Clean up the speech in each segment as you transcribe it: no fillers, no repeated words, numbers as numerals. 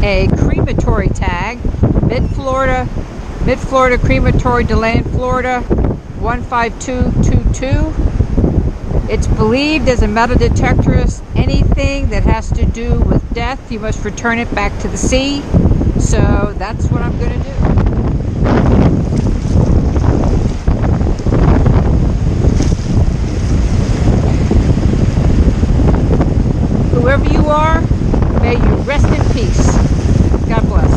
a crematory tag, mid-Florida crematory, DeLand, Florida, 15222. It's believed as a metal detectorist, anything that has to do with death, you must return it back to the sea. So that's what I'm going to do. Whoever you are, may you rest in peace. God bless.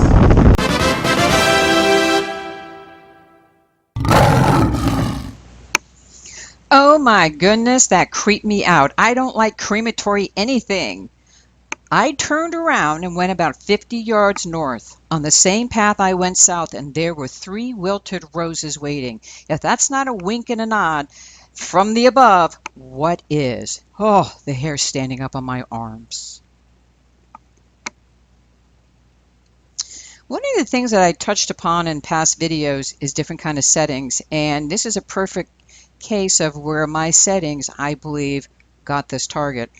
Oh my goodness, that creeped me out. I don't like crematory anything. I turned around and went about 50 yards north on the same path I went south, and there were 3 wilted roses waiting. If that's not a wink and a nod from the above, what is? Oh, the hair's standing up on my arms. One of the things that I touched upon in past videos is different kind of settings, and this is a perfect case of where my settings, I believe, got this target.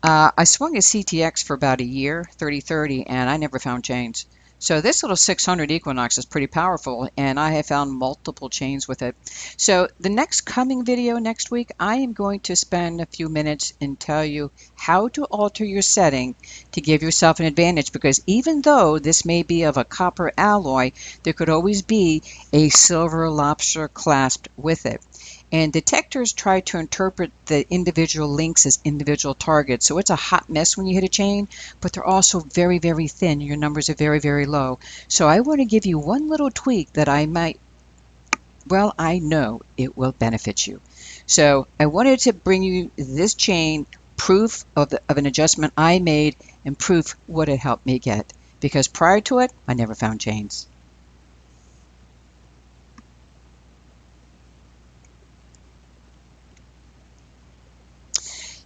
I swung a CTX for about a year, 30-30, and I never found chains. So this little 600 Equinox is pretty powerful, and I have found multiple chains with it. So the next coming video next week, I am going to spend a few minutes and tell you how to alter your setting to give yourself an advantage, because even though this may be of a copper alloy, there could always be a silver lobster clasped with it. And detectors try to interpret the individual links as individual targets. So it's a hot mess when you hit a chain, but they're also very, very thin. Your numbers are very, very low. So I want to give you one little tweak that I know it will benefit you. So I wanted to bring you this chain, proof of an adjustment I made, and proof what it helped me get. Because prior to it, I never found chains.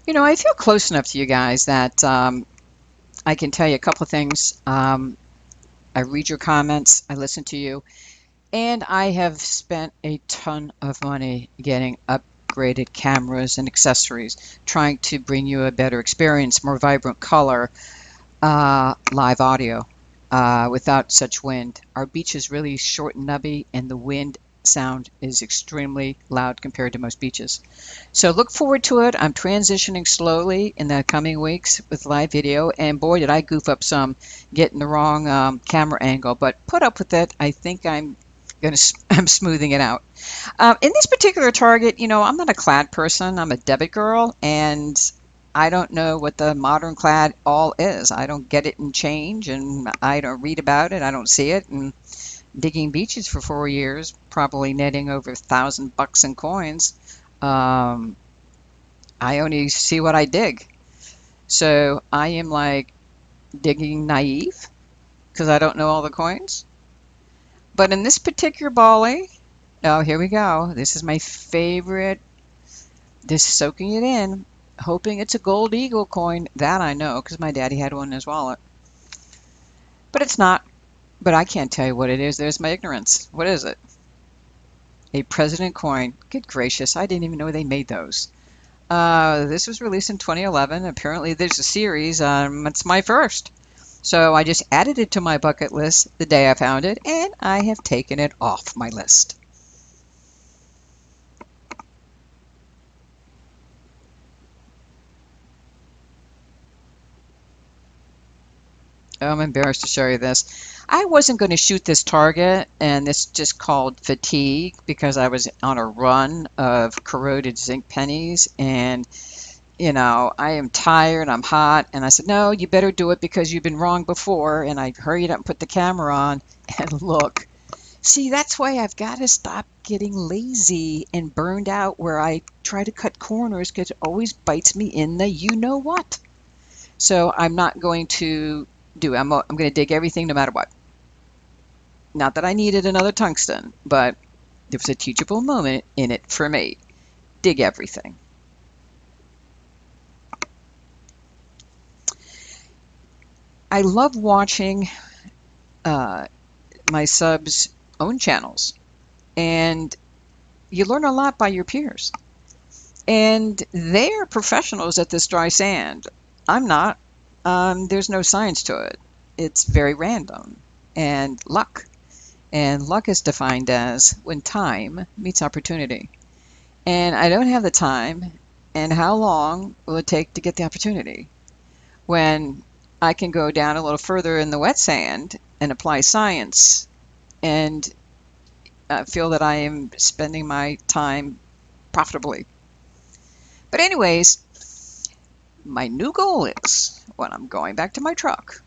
You know, I feel close enough to you guys that I can tell you a couple of things. I read your comments, I listen to you, and I have spent a ton of money getting upgraded cameras and accessories, trying to bring you a better experience, more vibrant color, live audio without such wind. Our beach is really short and nubby, and the wind sound is extremely loud compared to most beaches. So look forward to it. I'm transitioning slowly in the coming weeks with live video, and boy did I goof up some getting the wrong camera angle, but put up with it. I think I'm smoothing it out. In this particular target, you know, I'm not a clad person. I'm a debit girl, and I don't know what the modern clad all is. I don't get it in change, and I don't read about it. I don't see it. And digging beaches for 4 years, probably netting over $1,000 in coins. I only see what I dig. So I am like digging naive because I don't know all the coins. But in this particular volley, oh, here we go. This is my favorite. This soaking it in, hoping it's a gold eagle coin. That I know because my daddy had one in his wallet. But it's not. But I can't tell you what it is. There's my ignorance. What is it? A president coin. Good gracious, I didn't even know they made those. This was released in 2011. Apparently there's a series. It's my first. So I just added it to my bucket list the day I found it, and I have taken it off my list. I'm embarrassed to show you this. I wasn't going to shoot this target, and this just called fatigue because I was on a run of corroded zinc pennies, and you know, I am tired, I'm hot, and I said, no, you better do it because you've been wrong before, and I hurried up and put the camera on, and look. See, that's why I've got to stop getting lazy and burned out where I try to cut corners because it always bites me in the you-know-what. So I'm not going to do it. I'm going to dig everything no matter what. Not that I needed another tungsten, but there was a teachable moment in it for me. Dig everything. I love watching my subs' own channels, and you learn a lot by your peers. And they are professionals at this dry sand. I'm not. There's no science to it. it's very random and luck. And luck is defined as when time meets opportunity. And I don't have the time, and how long will it take to get the opportunity? When I can go down a little further in the wet sand and apply science and feel that I am spending my time profitably. But anyways, my new goal is when I'm going back to my truck,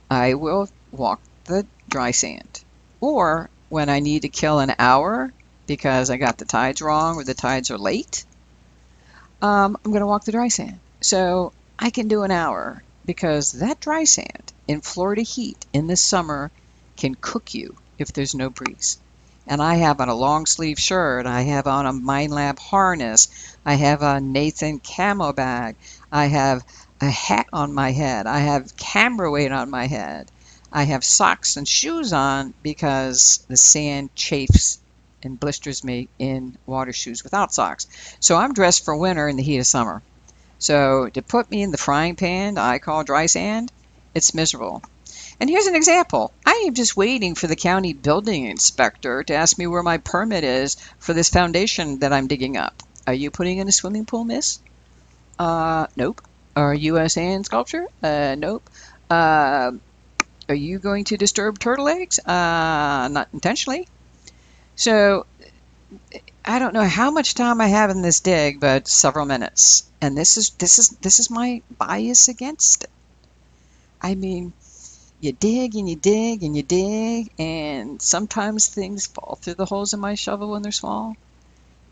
I will walk the dry sand. Or when I need to kill an hour because I got the tides wrong or the tides are late, I'm going to walk the dry sand. So I can do an hour because that dry sand in Florida heat in the summer can cook you if there's no breeze. And I have on a long sleeve shirt, I have on a Minelab harness, I have a Nathan camo bag, I have a hat on my head, I have camera weight on my head, I have socks and shoes on because the sand chafes and blisters me in water shoes without socks. So I'm dressed for winter in the heat of summer. So to put me in the frying pan I call dry sand, it's miserable. And here's an example. I am just waiting for the county building inspector to ask me where my permit is for this foundation that I'm digging up. Are you putting in a swimming pool, miss? Nope. Are you a sand sculpture? Nope. Are you going to disturb turtle eggs? Not intentionally. So I don't know how much time I have in this dig, but several minutes. And this is my bias against it. I mean, you dig and you dig and you dig, and sometimes things fall through the holes in my shovel when they're small.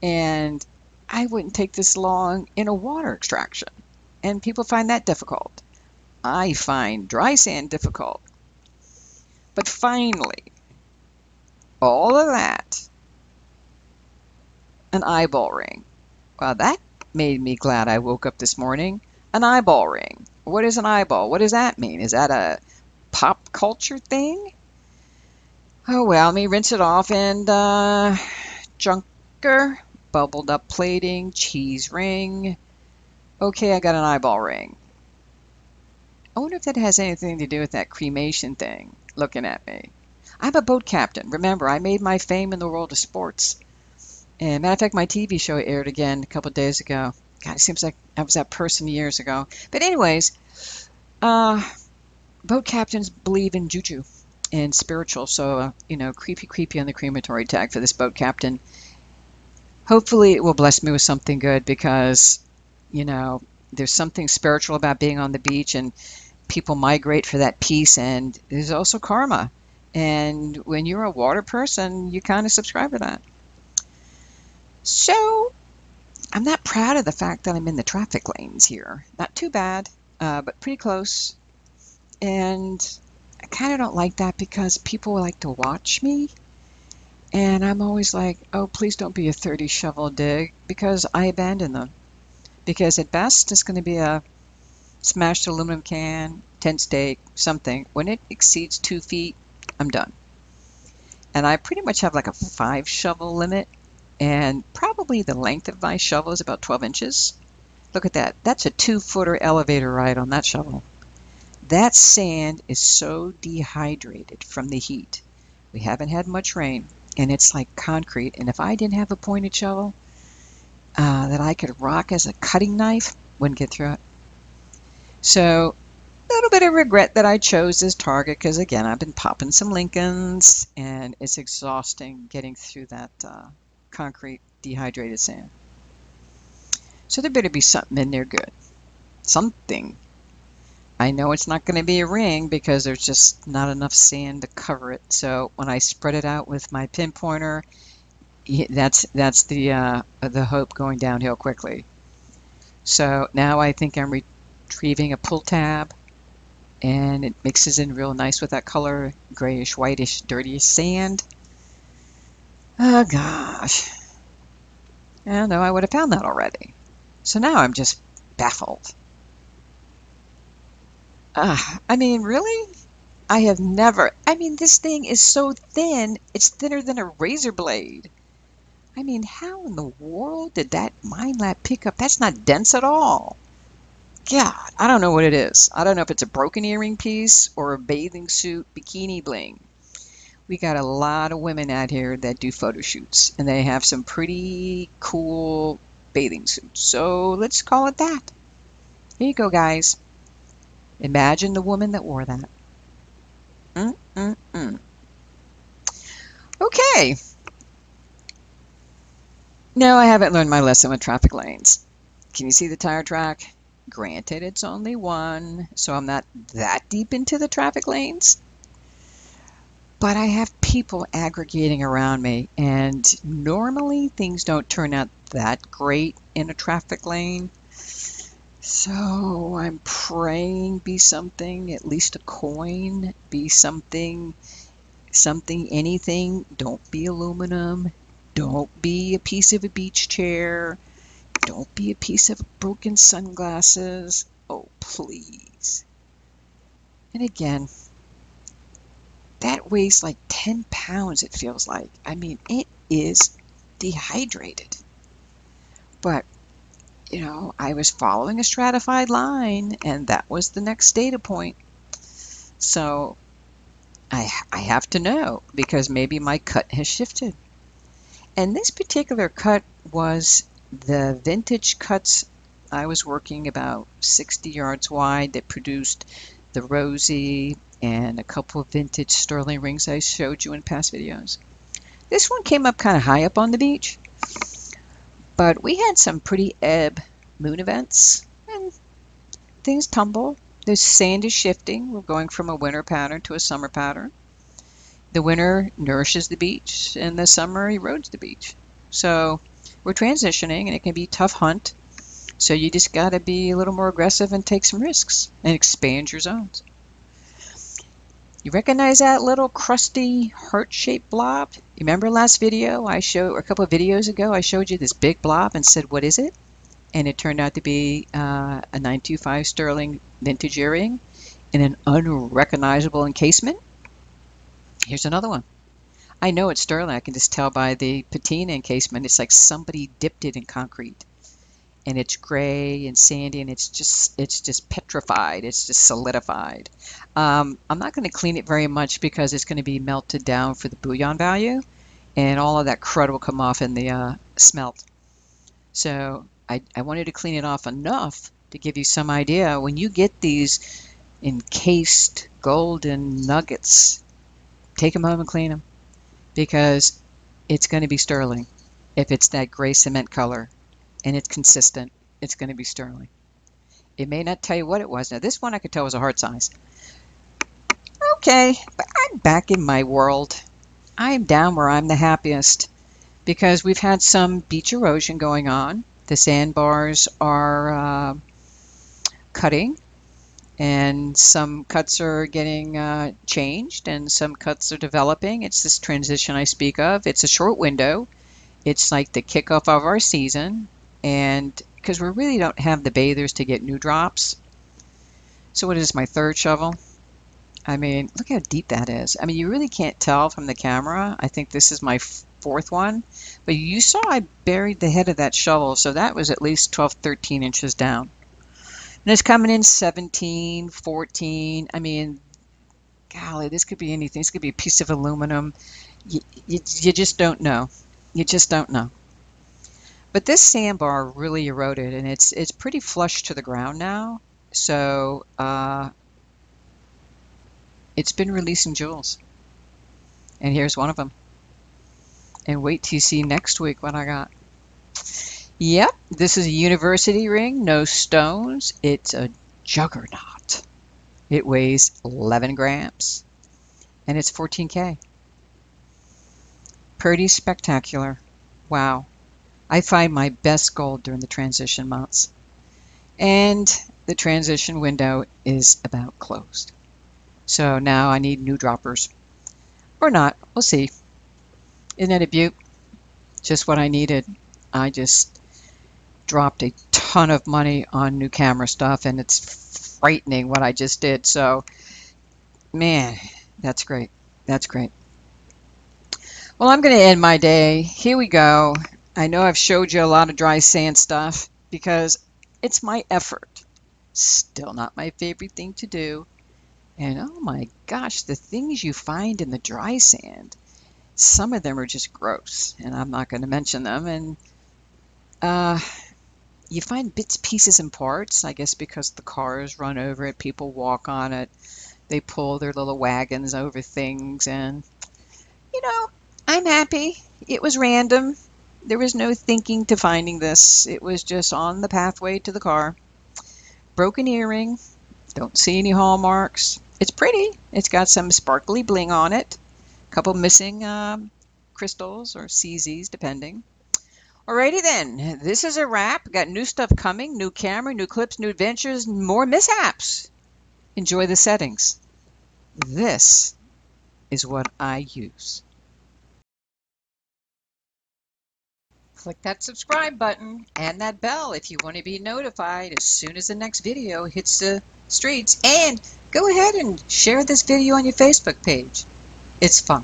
And I wouldn't take this long in a water extraction. And people find that difficult. I find dry sand difficult. But finally, all of that, an eyeball ring. Well, that made me glad I woke up this morning. An eyeball ring. What is an eyeball? What does that mean? Is that a pop culture thing? Oh well, let me rinse it off and junker, bubbled up plating, cheese ring. Okay, I got an eyeball ring. I wonder if that has anything to do with that cremation thing looking at me. I'm a boat captain. Remember, I made my fame in the world of sports. And matter of fact, my TV show aired again a couple of days ago. God, it seems like I was that person years ago. But anyways, boat captains believe in juju and spiritual. So, creepy on the crematory tag for this boat captain. Hopefully it will bless me with something good because, there's something spiritual about being on the beach and people migrate for that peace, and there's also karma. And when you're a water person, you kind of subscribe to that. So I'm not proud of the fact that I'm in the traffic lanes here. Not too bad, but pretty close. And I kind of don't like that because people like to watch me. And I'm always like, oh, please don't be a 30 shovel dig, because I abandon them. Because at best, it's going to be a smashed aluminum can, tent stake, something. When it exceeds 2 feet, I'm done. And I pretty much have like a 5 shovel limit. And probably the length of my shovel is about 12 inches. Look at that. That's a 2-footer elevator ride on that shovel. That sand is so dehydrated from the heat. We haven't had much rain, and it's like concrete. And if I didn't have a pointed shovel that I could rock as a cutting knife, wouldn't get through it. So a little bit of regret that I chose this target because, again, I've been popping some Lincolns, and it's exhausting getting through that concrete dehydrated sand. So there better be something in there good. Something. I know it's not going to be a ring because there's just not enough sand to cover it. So when I spread it out with my pinpointer, that's the hope going downhill quickly. So now I think I'm retrieving a pull tab, and it mixes in real nice with that color, grayish, whitish, dirty sand. Oh gosh. I know I would have found that already. So now I'm just baffled. I mean, really? I have never. I mean, this thing is so thin, it's thinner than a razor blade. I mean, how in the world did that Minelab pick up? That's not dense at all. God, I don't know what it is. I don't know if it's a broken earring piece or a bathing suit bikini bling. We got a lot of women out here that do photo shoots, and they have some pretty cool bathing suits. So let's call it that. Here you go, guys. Imagine the woman that wore that. Mm-mm-mm. Okay. No, I haven't learned my lesson with traffic lanes. Can you see the tire track? Granted, it's only one, so I'm not that deep into the traffic lanes. But I have people aggregating around me, and normally things don't turn out that great in a traffic lane. So I'm praying be something, at least a coin, be something, anything. Don't be aluminum. Don't be a piece of a beach chair. Don't be a piece of broken sunglasses. Oh, please. And again, that weighs like 10 pounds, it feels like. I mean, it is dehydrated. But, I was following a stratified line, and that was the next data point. So I have to know, because maybe my cut has shifted. And this particular cut was the vintage cuts. I was working about 60 yards wide that produced the Rosie and a couple of vintage sterling rings I showed you in past videos. This one came up kind of high up on the beach, but we had some pretty ebb moon events, and things tumble. The sand is shifting. We're going from a winter pattern to a summer pattern. The winter nourishes the beach, and the summer erodes the beach. So we're transitioning, and it can be a tough hunt. So you just got to be a little more aggressive and take some risks and expand your zones. You recognize that little crusty heart-shaped blob? You remember last video or a couple of videos ago, I showed you this big blob and said, what is it? And it turned out to be a 925 sterling vintage earring in an unrecognizable encasement. Here's another one. I know it's sterling. I can just tell by the patina encasement. It's like somebody dipped it in concrete, and it's gray and sandy, and it's just petrified. It's just solidified. I'm not going to clean it very much because it's going to be melted down for the bullion value, and all of that crud will come off in the smelt. So I wanted to clean it off enough to give you some idea. When you get these encased golden nuggets, take them home and clean them, because it's going to be sterling. If it's that gray cement color and it's consistent, it's going to be sterling. It may not tell you what it was. Now, this one I could tell was a heart size. Okay, but I'm back in my world. I am down where I'm the happiest, because we've had some beach erosion going on. The sandbars are cutting, and some cuts are getting changed, and some cuts are developing. It's this transition I speak of. It's a short window. It's like the kickoff of our season, and because we really don't have the bathers to get new drops. So what is my third shovel? I mean, look how deep that is. I mean, you really can't tell from the camera. I think this is my fourth one, but you saw I buried the head of that shovel, so that was at least 12, 13 inches down. And it's coming in 17, 14. I mean, golly, this could be anything. This could be a piece of aluminum. You just don't know. You just don't know. But this sandbar really eroded, and it's pretty flush to the ground now. So it's been releasing jewels. And here's one of them. And wait till you see next week what I got. Yep, this is a university ring, no stones. It's a juggernaut. It weighs 11 grams, and it's 14K. Pretty spectacular. Wow. I find my best gold during the transition months. And the transition window is about closed. So now I need new droppers. Or not. We'll see. Isn't that a beaut? Just what I needed. I just dropped a ton of money on new camera stuff, and it's frightening what I just did. So, man, that's great. That's great. Well, I'm going to end my day. Here we go. I know I've showed you a lot of dry sand stuff because it's my effort. Still not my favorite thing to do. And oh my gosh, the things you find in the dry sand. Some of them are just gross, and I'm not going to mention them. And uh, you find bits, pieces, and parts, I guess because the cars run over it, people walk on it, they pull their little wagons over things, and you know, I'm happy. It was random. There was no thinking to finding this. It was just on the pathway to the car. Broken earring. Don't see any hallmarks. It's pretty. It's got some sparkly bling on it. A couple missing crystals or CZs, depending. Alrighty then. This is a wrap. Got new stuff coming. New camera, new clips, new adventures, more mishaps. Enjoy the settings. This is what I use. Click that subscribe button and that bell if you want to be notified as soon as the next video hits the streets. And go ahead and share this video on your Facebook page. It's fun.